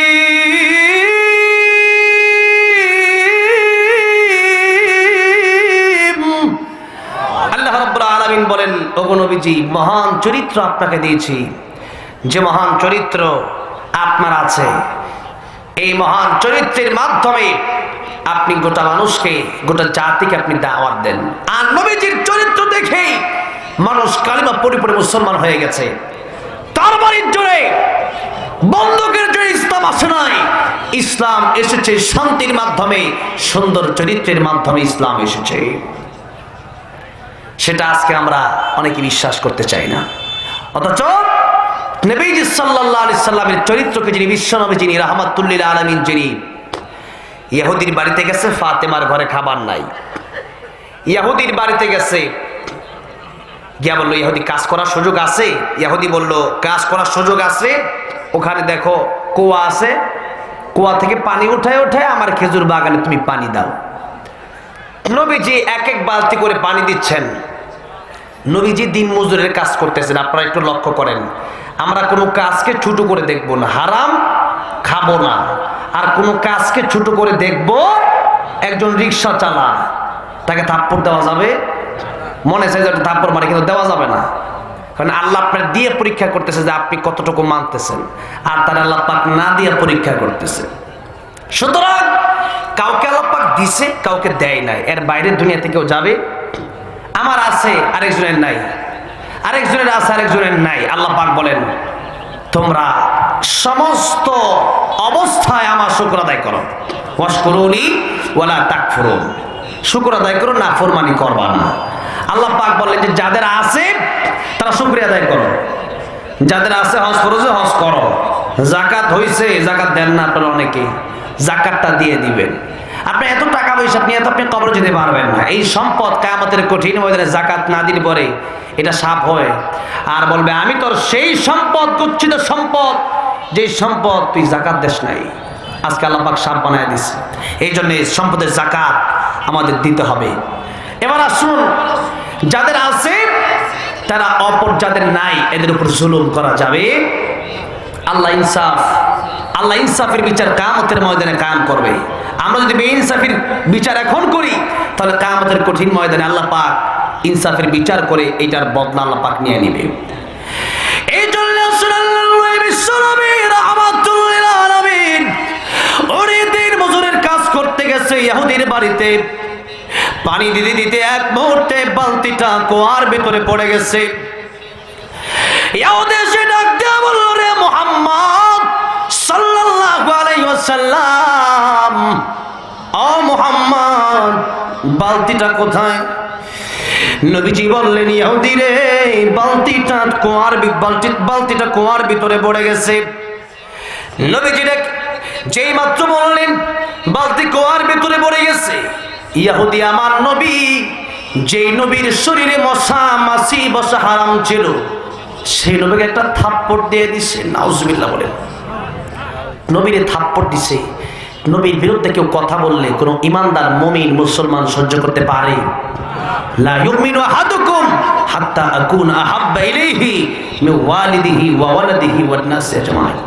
আল্লাহ রাব্বুল আলামিন বলেন, ওগো নবীজি, মহান চরিত্র আপনাকে দিয়েছি, যে মহান চরিত্র আপনার আছে, এই মহান চরিত্রের মাধ্যমে আপনি গোটা মানুষকে, গোটা জাতিকে আপনি দাওয়াত দেন। আর নবীজির চরিত্র দেখেই মানুষ কালিমা পড়ে পড়ে মুসলমান হয়ে গেছে। তার বাড়ির জোরে, বন্দুকের জোরে ইসলাম আসে নাই, ইসলাম এসেছে শান্তির মাধ্যমে, সুন্দর চরিত্রের মাধ্যমে ইসলাম এসেছে। সেটা আজকে আমরা অনেকে বিশ্বাস করতে চাই না, অথচ নবীজি সাল্লাল্লাহু আলাইহি সাল্লামের চরিত্রকে যিনি বিশ্বনবী, যিনি রাহমাতুল লিল আলামিন, যিনি ইহুদির বাড়িতে গেছে, ফাতেমার ঘরে খাবার নাই, ইহুদির বাড়িতে গেছে, গিয়া বললো ইহুদি কাজ করার সুযোগ আছে? ইহুদি বলল কাজ করার সুযোগ আছে, ওখানে দেখো কুয়া আছে, কুয়া থেকে পানি উঠায় উঠায় আমার খেজুর বাগানে তুমি পানি দাও। নবীজি এক এক বালতি করে পানি দিচ্ছেন। নবীজি দিন মজুরের কাজ করতেছেন। আপনারা একটু লক্ষ্য করেন, আমরা কোনো কাজকে ছোট করে দেখব না, হারাম খাবো না, আর কোনো কাজকে ছোট করে দেখব। একজন রিক্সা চালা, তাকে থাপ্পড় দেওয়া যাবে? মনে চাই যে থাপ্পড় মারে, কিন্তু দেওয়া যাবে না, কারণ আল্লাহ আপনার দিয়ে পরীক্ষা করতেছে যে আপনি কতটুকু মানতেছেন, আর তার আল্লাহ পাক না দিয়ে পরীক্ষা করতেছে। সুতরাং কাউকে আল্লাহ পাক দিছে, কাউকে দেয় নাই, এর বাইরের দুনিয়াতে কেউ যাবে। আমার আছে আরেকজনের নাই, আরেকজনের আছে আরেকজনের নাই। আল্লাহ পাক বলেন তোমরা সমস্ত অবস্থায় আমার শুকর আদায় করো, ওয়াশকুরুনি ওয়ালা তাকফুরুন, শুকর আদায় করো, নাফরমানি করবা না। আল্লাহ পাক বলেন যে যাদের আছে তারা শুকরিয়া আদায় করো, যাদের আছে হজ ফরজে হজ করো, যাকাত হইছে যাকাত দেন না আপনারা অনেকে, যাকাতটা দিয়ে দিবেন। আপনি এত টাকা পয়সা নিয়ে তো আপনি কবরে যেতে পারবেন না। এই সম্পদ কিয়ামতের কঠিন ময়দানে যাকাত না দিলে পরে এটা সাপ হয় আর বলবে আমি তোর সেই সম্পদ, গচ্ছিত সম্পদ, যে সম্পদ তুই যাকাত দেস নাই, আজকে আল্লাহ পাক সাপ বানায় দিছে। এই জন্য সম্পদের যাকাত আমাদের দিতে হবে। এবার আসুন, যাদের আছে তারা অপর যাদের নাই এদের উপর জুলুম করা যাবে। আল্লাহ ইনসাফের বিচার কিয়ামতের ময়দানে কায়েম করবে। আমরা যদি বেইনসাফের বিচার এখন করি তাহলে কিয়ামতের কঠিন ময়দানে আল্লাহ পাক ইনসাফের বিচার করে এটার বদলা আল্লাহ পাক নিয়ে নেবে। এই জন্য মজুরের কাজ করতে গেছে ইহুদির বাড়িতে, পানি দিতে দিতে এক মুহূর্তে বালতিটা কুয়ার ভিতরে পড়ে গেছে। ইহুদি এসে ডাক দিয়ে বলল, রে মুহাম্মদ সাল্লাল্লাহু আলাইহি ওয়াসাল্লাম, ও মুহাম্মদ বালতিটা কোথায়? নবীজি বললেন, ইহুদি রে বালতিটা কুয়ার ভিতরে পড়ে গেছে। নবীজি যেই মাত্র বললেন বালতি কুয়ার ভিতরে পড়ে গেছে, ইহুদি আমার নবী, যেই নবীর শরীরে মশা মাছি বসা হারাম ছিল, সেই নবীকে একটা থাপ্পড় দিয়ে দিছে। নাউজুবিল্লাহ বলেন, নবীরে থাপ্পড় দিছে। নবীর বিরুদ্ধে কেউ কথা বললে কোন ইমানদার মুমিন মুসলমান সহ্য করতে পারে? লা ইউমিনু আহাদুকুম হাত্তা আকুনা আহাব্বা ইলাইহি মিন ওয়ালিদিহি ওয়া ওয়ালাদিহি ওয়ান নাসি আজমাইন।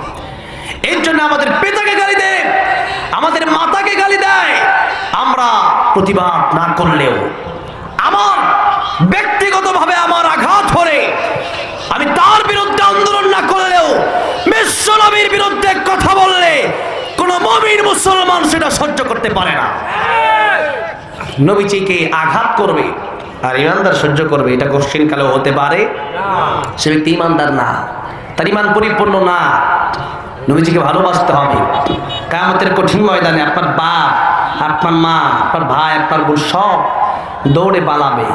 এর জন্য আমাদের পিতাকে গালি দেয়, আমাদের মাতাকে গালি দেয়, আমরা প্রতিবাদ না করলেও, আমার ব্যক্তিগতভাবে আমার আঘাত করে আমি তার বিরুদ্ধে আন্দোলন না করলেও, বিশ্ব নবীর বিরুদ্ধে কথা বললে কোন মুমিন মুসলমান সেটা সহ্য করতে পারে না। নবীজিকে আঘাত করবে আর ইমানদার সহ্য করবে, এটা কঠিন কালেও হতে পারে। সে ব্যক্তি ইমানদার না, তার ইমান পরিপূর্ণ না। নবীজিকে ভালোবাসতে হবে। কিয়ামতের কঠিন ময়দানে আপনার বাপ, আপনার মা, আপনার ভাই, আপনার বোন সব দৌড়ে পালাবে,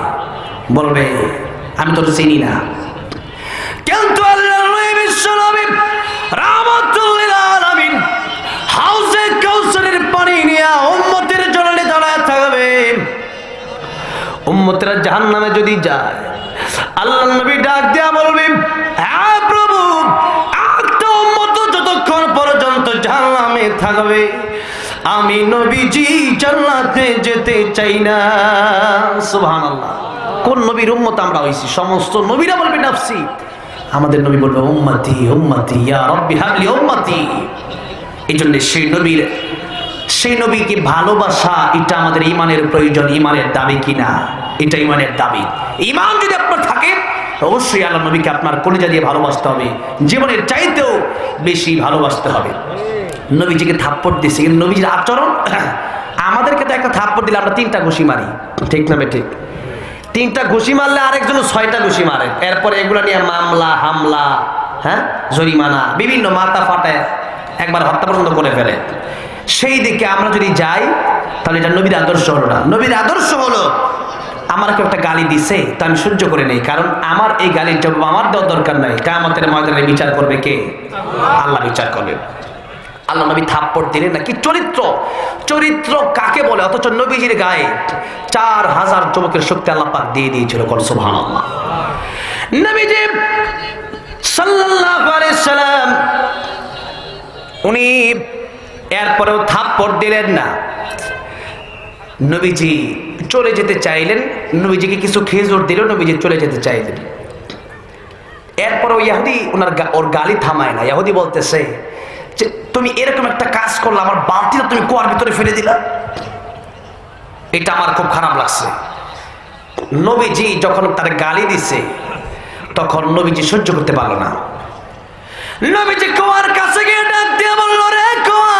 বলবে আমি তো চিনি না। কিন্তু আল্লাহর নবী বিশ্ব নবী রাহমাতুল লিল আলামিন হাউজে কাউসারের পানি নিয়ে উম্মতের জন্য দাঁড়ায় থাকবে। উম্মতেরা জাহান্নামে যদি যায়, আল্লাহর নবী ডাক দেয়া বলবে, হ্যাঁ প্রভু, একটা উম্মত যতক্ষণ পর্যন্ত জাহান্নামে থাকবে আমি নবীজি জান্নাতে যেতে চাই না। সুবহানাল্লাহ। কোন নবীর উম্মত আমরা হইছি? সমস্ত নবীরা বলবে নাফসি, আমাদের নবী বলবে উম্মতি উম্মতি ইয়া রাব্বি হাবলি উম্মতি। এই জন্য সেই নবীকে ভালোবাসা এটা আমাদের ইমানের প্রয়োজন, ইমানের দাবি কিনা, এটা ইমানের দাবি। ইমান যদি আপনার থাকে অবশ্যই আল্লাহ নবীকে আপনার কলিজা দিয়ে ভালোবাসতে হবে, জীবনের চাইতেও বেশি ভালোবাসতে হবে। নবীজিকে থাপ্পড় দিচ্ছে, কিন্তু নবীজির আচরণ, আমাদেরকে তো একটা থাপ্পড় দিলে আমরা 3টা ঘুষি মারি, ঠিক না? ঠিক, 3টা ঘুষি মারলে আরেকজন 6টা ঘুষি মারে। এরপরে এগুলো নিয়ে মামলা হামলা, হ্যাঁ, জরিমানা, বিভিন্ন মাথা ফাটায় একবার হত্যা পর্যন্ত করে ফেলে। সেই দিকে আমরা যদি যাই তাহলে এটা নবীর আদর্শ হলো না। নবীর আদর্শ হলো আমার কেউ একটা গালি দিছে তা আমি সহ্য করে নেই, কারণ আমার এই গালির জবাব আমার দেওয়ার দরকার নাই। কিয়ামতের ময়দানে বিচার করবে কে? আল্লাহ বিচার করবে। আল্লাহ নবী থাপ্পড় দিলেন না। কি চরিত্র কাকে বলে? অথচ নবীজির গায়ে 4000 যুবকের শক্তি আল্লাহ পাক দিয়ে দিয়েছিল। সুবহানাল্লাহ। নবীজি সাল্লাল্লাহু আলাইহি সাল্লাম উনি এরপরেও থাপ্পড় দিলেন না। নবীজি চলে যেতে চাইলেন, নবীজিকে কিছু খেজুর দিল, নবীজি চলে যেতে চাইলেন। এরপরেও ইহুদি ওর গালি থামায় না। ইহুদি বলতেছে যে তুমি এরকম একটা কাজ করলে, আমার বালতিটা তুমি কুয়ার ভিতরে ফেলে দিলা, এটা আমার খুব খারাপ লাগছে। নবীজি যখন তার গালি দিছে তখন নবীজি সহ্য করতে পারলো না। নবীজি কুয়ার কাছে গিয়ে ডাক দিয়ে বলল, রে কুয়া,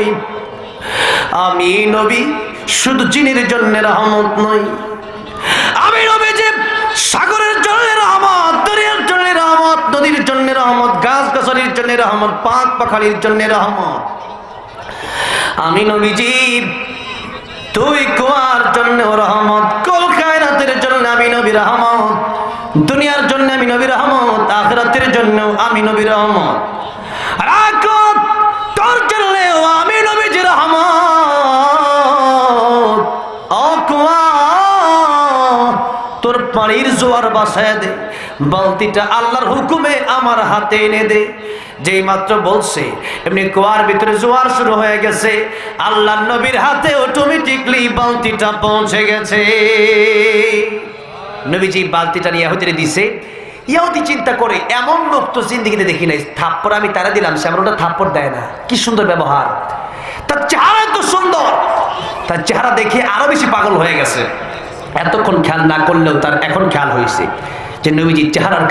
নই। আমি নবী শুধু জিনের জন্য রহমত নই, আমি নবী যে সাগরের জন্য রহমত, দরিয়ার জন্য রহমত, নদীর জন্য রহমত, গাছ গাছালির জন্য রহমত, পাক পাখালির জন্য রহমত। আমি নবীজি তুই কুয়ার জন্য রহমত, কুল কায়নাতের জন্য আমি নবী রহমত, দুনিয়ার জন্য আমি নবী রহমত, আখিরাতের জন্য আমি নবী রহমত। রাখত তোর জন্য আমি নবীজি রহমত। ও কুয়া তোর পানির জোয়ার বাসায় দে, বালতিটা আল্লাহর হুকুমে আমার হাতে এনে দে। যেই মাত্র বলছে এমনি কুয়ার ভিতরে জোয়ার শুরু হয়ে গেছে, আল্লাহর নবীর হাতে অটোমেটিকলি বালতিটা পৌঁছে গেছে। নবীজি বালতিটা নিয়ে ইহুদিরে দিছে। ইহুদি চিন্তা করে এমন লোক তো জিন্দেগিতে দেখি নাই, থাপ্পড় আমি তারা দিলাম, সে আমার ওটা থাপ্পড় দেয় না। কি সুন্দর ব্যবহার, তার চেহারা তো সুন্দর, তার চেহারা দেখে আরো বেশি পাগল হয়ে গেছে। এতক্ষণ খেয়াল না করলেও তার এখন খেয়াল হয়েছে যে নবীজির চেহারার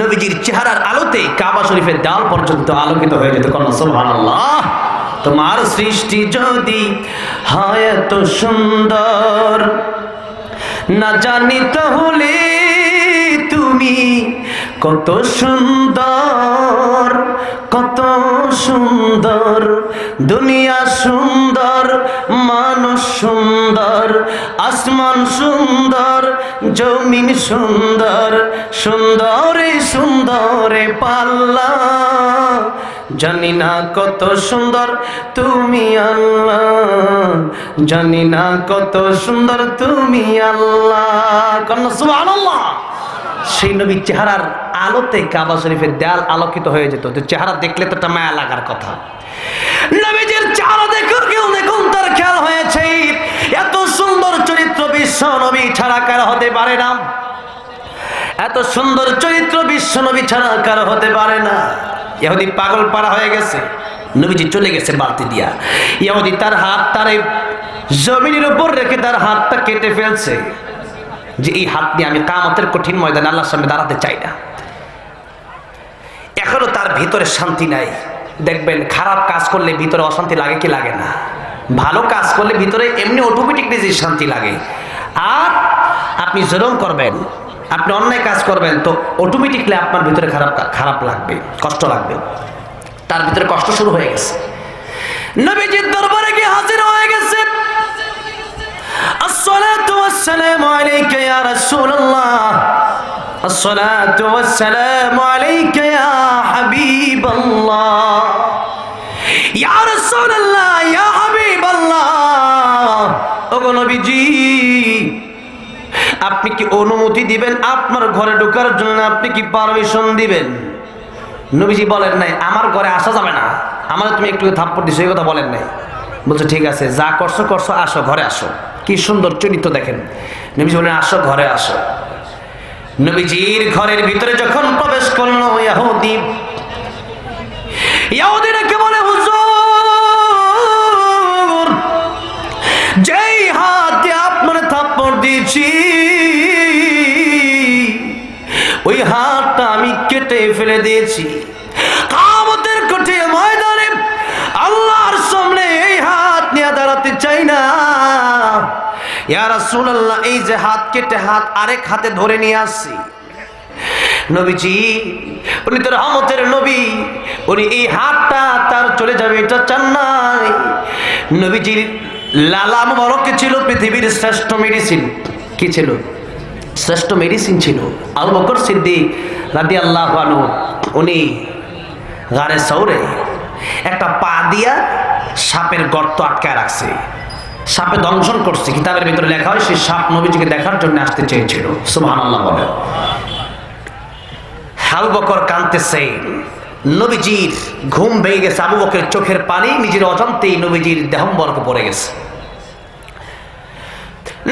নবীজির চেহারার আলোতে কাবা শরীফের দেওয়াল পর্যন্ত আলোকিত হয়ে যেত। সুবহানাল্লাহ। তোমার সৃষ্টি যদি হয় এত সুন্দর, না জানি তাহলে তুমি কত সুন্দর, কত সুন্দর। দুনিয়া সুন্দর, মানুষ সুন্দর, আসমান সুন্দর, জমিন সুন্দর, সুন্দরে সুন্দরে পাল্লা। জানি না কত সুন্দর তুমি আল্লাহ, জানি না কত সুন্দর তুমি আল্লাহ। সুবহানাল্লাহ। সেই নবীর চেহারার আলোতে কাবা শরীফের দেয়াল আলোকিত হয়ে যেত। তো চেহারা দেখলে তো একটা মায়া লাগার কথা। নবীজির চেহারা দেখুন, কেউ দেখুন তার খেয়াল হয়েছে এত সুন্দর চরিত্র বিশ্ব নবী ছাড়া কারো হতে পারে না। এত সুন্দর চরিত্র বিশ্ব নবী ছাড়া কারো হতে পারে না। ইহুদি পাগল পাড়া হয়ে গেছে। নবীজি চলে গেছে বালতি দিয়া। ইহুদি তার হাত তার জমিনের উপর রেখে তার হাতটা কেটে ফেলছে, যে এই হাত নিয়ে আমি কিয়ামতের কঠিন ময়দানে আল্লাহর সামনে দাঁড়াতে চাই না। এখনো তার ভিতরে শান্তি নাই। দেখবেন খারাপ কাজ করলে ভিতরে অশান্তি লাগে কি লাগে না? ভালো কাজ করলে ভিতরে এমনি অটোমেটিকলি যে শান্তি লাগে। আর আপনি জুলুম করবেন, আপনি অন্যায় কাজ করবেন, তো অটোমেটিকলি আপনার ভিতরে খারাপ লাগবে, কষ্ট লাগবে। তার ভিতরে কষ্ট শুরু হয়ে গেছে। নবীজির দরবারে গিয়ে হাজির হয়ে গেছে। আসসালাতু ওয়াসসালামু আলাইকা ইয়া রাসূলুল্লাহ, আসসালাতু ওয়াসসালামু আলাইকা ইয়া হাবিবাল্লাহ, ইয়া রাসূলুল্লাহ, ইয়া হাবিবাল্লাহ। ওগো নবীজি, আপনি কি অনুমতি দিবেন আপনার ঘরে ঢোকার জন্য? আপনি কি পারমিশন দিবেন? নবীজি বলেন নাই আমার ঘরে আসা যাবে না, আমার তুমি একটু থাপ্পড় দিছো, এই কথা বলেন নাই। বলছে ঠিক আছে, যা করছো করছো, আসো ঘরে আসো। কি সুন্দর চরিত্র দেখেন। নবীজি বলেন আসো ঘরে আসো। নবীজির ঘরের ভিতরে যখন প্রবেশ করলো ইহুদিরাকে বলে হুজুর, যেই হাত দিয়ে আপনার থাপ্পড় দিয়েছি ওই হাতটা আমি কেটে ফেলে দিয়েছি। কিয়ামতের কঠিন ময়দানে আল্লাহর সামনে এই হাত নিয়ে দাঁড়াতে চাই না। ইয়া রাসূলুল্লাহ, এই যে হাত কেটে হাত আরেক হাতে ধরে নিয়ে আসছি। নবীজি উনি তো রহমতের নবী, উনি এই হাতটা তার চলে যাবে এটা চান নাই। নবীজির লালা মুবারক ছিল পৃথিবীর শ্রেষ্ঠ মেডিসিন। কি ছিল? শ্রেষ্ঠ মেডিসিন ছিল। আবু বকর সিদ্দিক রাদিয়াল্লাহু আনহু উনি গারে সৌরে একটা পা দিয়া সাপের গর্ত আটকায় রাখছে, সাপে দংশন করছে। কিতাবের ভিতরে লেখা হয় সেই সাপ নবীজিকে দেখার জন্য আসতে চেয়েছিল। সুবহানাল্লাহ বলে। আবু বকর কাঁদতেছে, নবীজির ঘুম ভেঙে গেছে। আবু বকরের চোখের পানি নিজের অজান্তেই নবীজির দেহম্বরক পড়ে গেছে।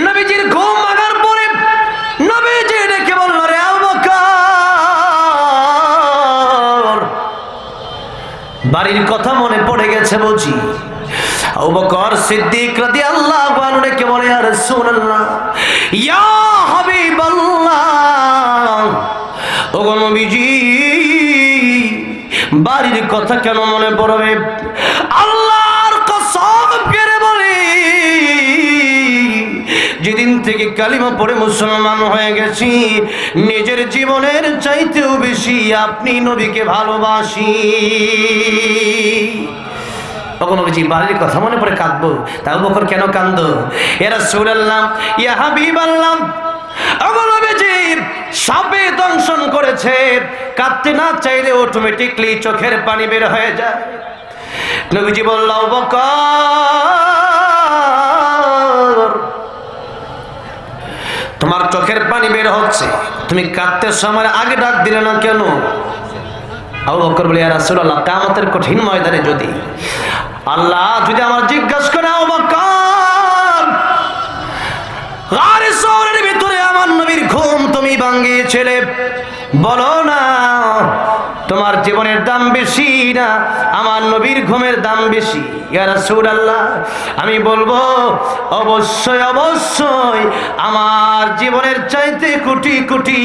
নবীজির ঘুম ভাঙার পরে নবীজি ডেকে বলল, রে আবু বকর, বাড়ির কথা মনে পড়ে গেছে বুঝি? আবু বকর সিদ্দিক রাদিয়াল্লাহু আনহু ডেকে বলে, ইয়া রাসূলুল্লাহ, ইয়া হাবিবাল্লাহ, ওগো নবীজি, বাড়ির কথা কেন মনে পড়বে? আল্লাহ থেকে কালিমা পড়ে মুসলমান হয়ে গেছি, নিজের জীবনের চাইতেও বেশি আপনি নবীকে ভালোবাসি। তখন নবীজি বাড়ির কথা মনে পড়ে কাঁদবো। তা আবু বকর কেন কাঁদো? ইয়া রাসূলুল্লাহ, ইয়া হাবিবাল্লাহ, সাপে দংশন করেছে, কাঁদতে না চাইলে অটোমেটিকলি চোখের পানি বের হয়ে যায়। নবীজি বলল, আবু বকর, তোমার চোখের পানি বের হচ্ছে, তুমি কাঁদতে সময় আগে ডাক দিলে না কেন? আবু বকর বলে, ইয়া রাসূলুল্লাহ, কিয়ামতের কঠিন ময়দানে যদি আল্লাহ যদি আমার জিজ্ঞাসা করে, আবু বকর, গারে সওরের ভিতরে আমার নবীর ঘুম তুমি ভাঙিয়েছিলে, বলো না তোমার জীবনের দাম বেশি না আমার নবীর ঘুমের দাম বেশি? ইয়া রাসূলুল্লাহ, আমি বলবো অবশ্যই অবশ্যই আমার জীবনের চাইতে কোটি কোটি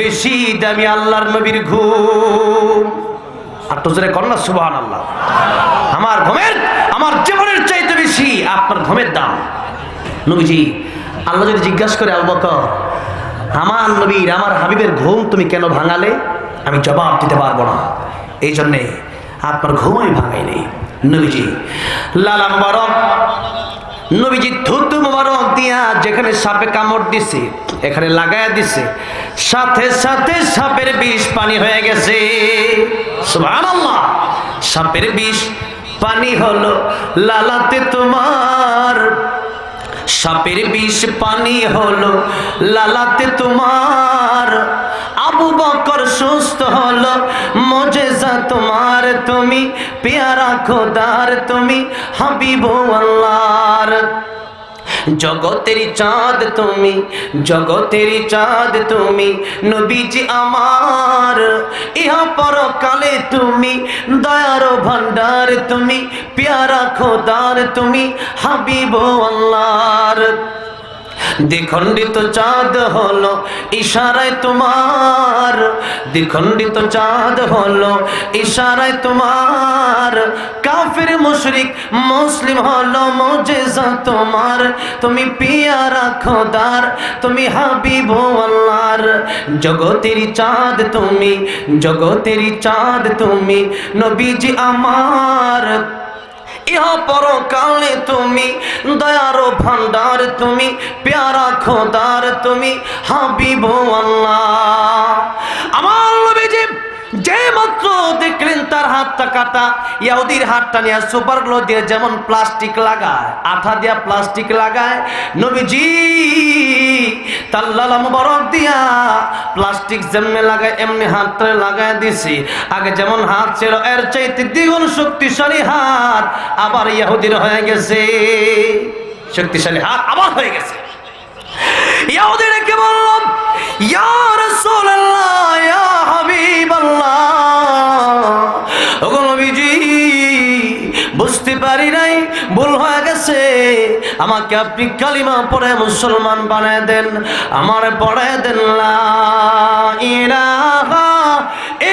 বেশি দামি আল্লাহর নবীর ঘুম। আর তো জোরে কন্যা সুবহানাল্লাহ। আমার জীবনের চাইতে বেশি আপনার ঘুমের দাম। নবীজি, আল্লাহ যদি জিজ্ঞাসা করে, আবু বকর, আমার নবীর আমার হাবিবের ঘুম তুমি কেন ভাঙালে? আমি জবাব দিতে পারবো না, এই জন্যে আপনার ঘুম আমি ভাঙাইনি। নবীজি লালা মুবারক, নবীজি থুতু মুবারক দিয়া যেখানে সাপে কামড় দিছে এখানে লাগায়া দিছে, সাথে সাথে সাপের বিষ পানি হয়ে গেছে। সুবহানাল্লাহ, সাপের বিষ পানি হলো লালাতে তোমার, সাপের বিষ পানি হলো লালাতে তোমার। আবু বকর সুস্থ হলো, মুজিজা তোমার, তুমি পেয়ারা খোদার, তুমি হাবিব আল্লাহর। জগতের চাঁদ তুমি, জগতের চাঁদ তুমি, নবীজি আমার। ইহা পরকালে তুমি দয়ার ভান্ডার, তুমি পেয়ারা খোদার, তুমি হাবিব আল্লাহর। দ্বিখণ্ডিত চাঁদ হলো ইশারায় তোমার, দ্বিখণ্ডিত চাঁদ হলো ইশারায় তোমার। কাফির মুশরিক মুসলিম হলো মুজিজা তোমার, তুমি পিয়ারা খোদার, তুমি হাবিব আল্লাহর। জগতের চাঁদ তুমি, জগতের চাঁদ তুমি, নবীজি আমার। ইহা পরকালে তুমি দয়ার ভান্ডার, তুমি প্যারা খোদার, তুমি হাবিব আল্লাহ। আমার নবীজি যে মাত্র দেখলেন তার হাতটা কাটা, ইহুদির হাতটা নিয়ে সুপার গ্লো দিয়ে যেমন প্লাস্টিক লাগায়, আঠা দিয়া প্লাস্টিক লাগায়, নবীজি তার লালা মুবারক দিয়া প্লাস্টিক যেমনি লাগায় এমনি হাতটা লাগায় দিছি। আগে যেমন হাত ছিল এর চাইতে দ্বিগুণ শক্তিশালী হাত আবার ইহুদির হয়ে গেছে, শক্তিশালী হাত আবার হয়ে গেছে। ইহুদিরা কে বলল, ইয়া রাসূলুল্লাহ, ইয়া হাবিবাল্লাহ, ওগো নবীজি বুঝতে পারি নাই, ভুল হয়ে গেছে, আমাকে আপনি কালিমা পড়ে মুসলমান বানায় দেন, আমার পড়ায় দেন লা ইলাহা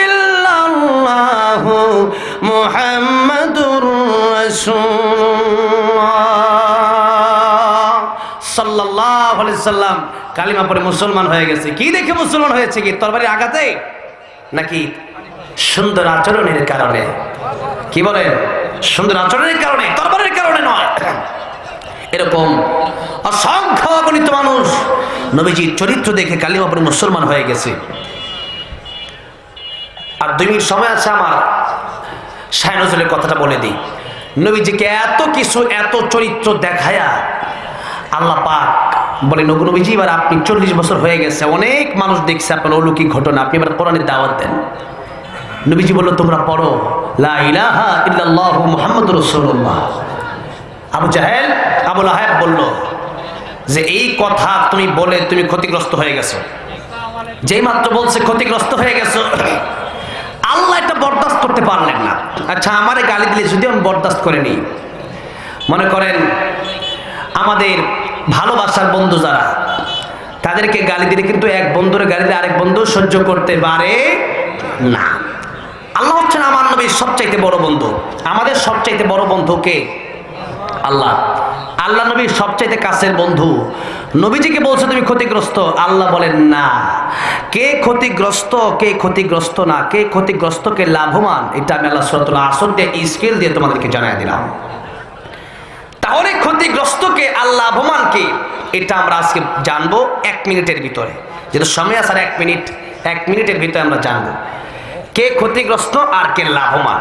ইল্লাল্লাহু মুহাম্মাদুর রাসূলুল্লাহ সাল্লাল্লাহু আলাইহি সাল্লাম। কালিমা পড়ে মুসলমান হয়ে গেছে। কি দেখে মুসলমান হয়েছে? কি তরবারি আঘাতে নাকি সুন্দর আচরণের কারণে? কি বলেন? সুন্দর আচরণের কারণে, তরবারির কারণে নয়। এরকম অসংখ্য অগণিত মানুষ নবীজির চরিত্র দেখে কালিমা পড়ে মুসলমান হয়ে গেছে। আর 2 মিনিট সময় আছে আমার, শাহ নজরুলের কথাটা বলে দিই। নবীজিকে এত কিছু, এত চরিত্র দেখায়া আল্লাহ পাক বলেন, ওগো নবীজি, এবার আপনি 40 বছর হয়ে গেছে, অনেক মানুষ দেখছে আপনার অলৌকিক ঘটনা, আপনি এবার কোরআনের দাওয়াত দেন। নবীজি বলল, তোমরা পড়ো লা ইলাহা ইল্লাল্লাহু মুহাম্মাদুর রাসূলুল্লাহ। আবু জাহেল, আবু লাহাব বলল যে এই কথা তুমি বলে তুমি ক্ষতিগ্রস্ত হয়ে গেছো, যেই মাত্র বলছে ক্ষতিগ্রস্ত হয়ে গেছো। আল্লাহ এটা বরদাস্ত করতে পারলেন না। আচ্ছা, আমারে গালি দিলে যদি আমি বরদাস্ত করে নিই, মনে করেন আমাদের ভালোবাসার বন্ধু যারা, তাদেরকে গালি দিলে কিন্তু এক বন্ধুরে গালি দিলে আরেক বন্ধু সহ্য করতে পারে না। আল্লাহ হচ্ছেন আমার নবীর সবচাইতে বড় বন্ধু। আমাদের সবচাইতে বড় বন্ধু কে? আল্লাহ। আল্লাহ নবীর সবচাইতে কাছের বন্ধু নবীজিকে বলছো তুমি ক্ষতিগ্রস্ত, আল্লাহ বলেন না। কে ক্ষতিগ্রস্ত কে ক্ষতিগ্রস্ত না, কে ক্ষতিগ্রস্ত কে লাভবান, এটা আমি আল্লাহ সূরাতুল আসর দিয়ে স্কেল দিয়ে তোমাদেরকে জানাই দিলাম। তাহলে ক্ষতিগ্রস্ত কে আর লাভবান কে, এটা আমরা আজকে জানবো 1 মিনিটের ভিতরে। যেটা সময় আছে 1 মিনিটের ভিতরে আমরা জানবো কে ক্ষতিগ্রস্ত আর কে লাভবান।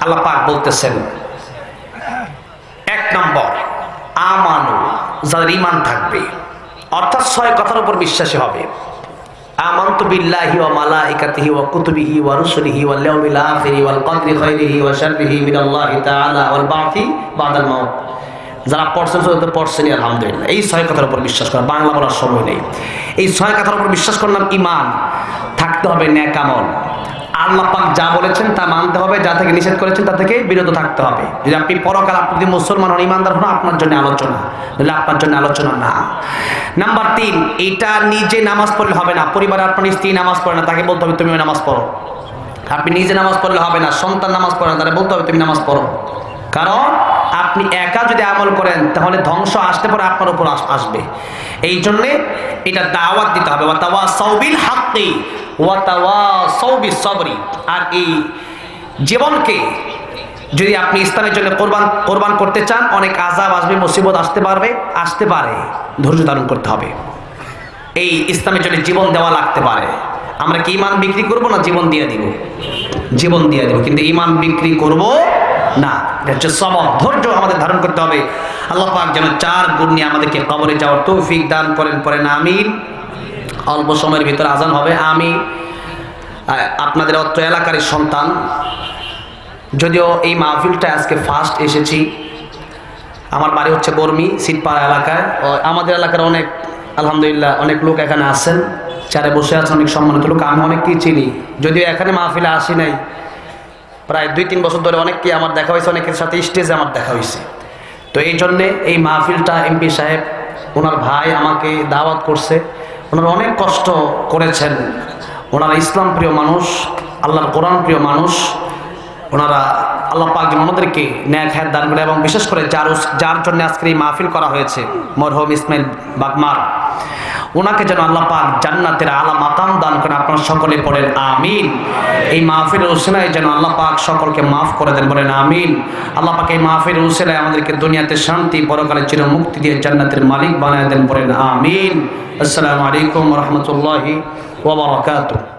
আল্লাহ পাক বলতেছেন 1 নম্বর আমানু, যাদের ঈমান থাকবে, অর্থাৎ 6 কথার উপর বিশ্বাসী হবে। আমানতু বিল্লাহি ওয়া মালাইকাতিহি ওয়া কুতুবিহি ওয়া রুসুলিহি ওয়াল ইয়াউমিল আখিরি ওয়াল কদরি খাইরিহি ওয়া শাররিহি মিনাল্লাহি তাআলা ওয়াল বা'থি বাদাল মাউত। যারা পড়ছেন তো পড়ছেনই আলহামদুলিল্লাহ। এই 6 কথার উপর বিশ্বাস করা, বাংলা বলার সময় নেই। এই 6 কথার উপর বিশ্বাস করলাম ঈমান। থাকতে হবে নেক আমল। আল্লাহ পাক যা বলেছেন তা মানতে হবে, যা থেকে নিষেধ করেছেন তা থেকে বিরত থাকতে হবে। যদি আপনি পরকাল আপনি যদি মুসলমান হন, ইমানদার হন, আপনার জন্য আলোচনা, নাহলে আপনার জন্য আলোচনা না। নাম্বার 3, এটা নিজে নামাজ পড়লে হবে না। পরিবারে আপনার স্ত্রী নামাজ পড়ে না, তাকে বলতে হবে তুমিও নামাজ পড়ো। আপনি নিজে নামাজ পড়লে হবে না। সন্তান নামাজ পড়ে না, তাকে বলতে হবে তুমি নামাজ পড়ো। কারণ আপনি একা যদি আমল করেন তাহলে ধ্বংস আসতে পারে আপনার উপর আসবে। এই জন্যে এটা দাওয়াত দিতে হবে। ওয়াতাওয়াসাউ বিল হাক্কি ওয়াতাওয়াসাউ বিস সাবরি। আর এই জীবনকে যদি আপনি ইসলামের জন্য কোরবান করতে চান, অনেক আযাব আসবে, মুসিবত আসতে পারে, ধৈর্য ধারণ করতে হবে। এই ইসলামের জন্য জীবন দেওয়া লাগতে পারে। আমরা কি ঈমান বিক্রি করব না জীবন দিয়ে দিব? জীবন দিয়ে দিব, কিন্তু ঈমান বিক্রি করব না। এটা হচ্ছে সবর, ধৈর্য আমাদের ধারণ করতে হবে। আল্লাহ পাক যেন 4 গুণ নিয়ে আমাদেরকে কবরে যাওয়ার তৌফিক দান করেন। পড়েন আমিন। অল্প সময়ের ভিতরে আজান হবে। আমি আপনাদের অত্র এলাকার সন্তান, যদিও এই মাহফিলটা আজকে ফার্স্ট এসেছি। আমার বাড়ি হচ্ছে বর্মি সিটপাড়া এলাকায়। আমাদের এলাকার অনেক আলহামদুলিল্লাহ অনেক লোক এখানে আসেন, চেয়ারে বসে আছেন, অনেক সম্মানিত লোক। আমি অনেককেই চিনি, যদিও এখানে মাহফিলে আসি নাই। প্রায় 2-3 বছর ধরে অনেককে আমার দেখা হয়েছে, অনেকের সাথে স্টেজে আমার দেখা হয়েছে। তো এই জন্যে এই মাহফিলটা এমপি সাহেব ওনার ভাই আমাকে দাওয়াত করছে। ওনারা অনেক কষ্ট করেছেন। ওনারা ইসলাম প্রিয় মানুষ, আল্লাহর কোরআন প্রিয় মানুষ। ওনারা আল্লাহ পাক যেন আমাদেরকে ন্যায় খায়ের দান করে, এবং বিশেষ করে যার জন্য আজকের এই মাহফিল করা হয়েছে মরহুম ইসমাইল বাগমার, ওনাকে যেন আল্লাহ পাক জান্নাতের আলা মাকাম দান করে। আপনারা সকলে পড়েন আমিন। এই মাহফিলের উসিলায় যেন আল্লাহ পাক সকলকে মাফ করে দেন, বলেন আমিন। আল্লাহ পাক এই মাহফিলের উসিলায় আমাদেরকে দুনিয়াতে শান্তি, পরকালে চির মুক্তি দিয়ে জান্নাতের মালিক বানায় দেন, বলেন আমিন। আসসালামু আলাইকুম ওয়া রাহমাতুল্লাহি ওয়া বারাকাতুহু।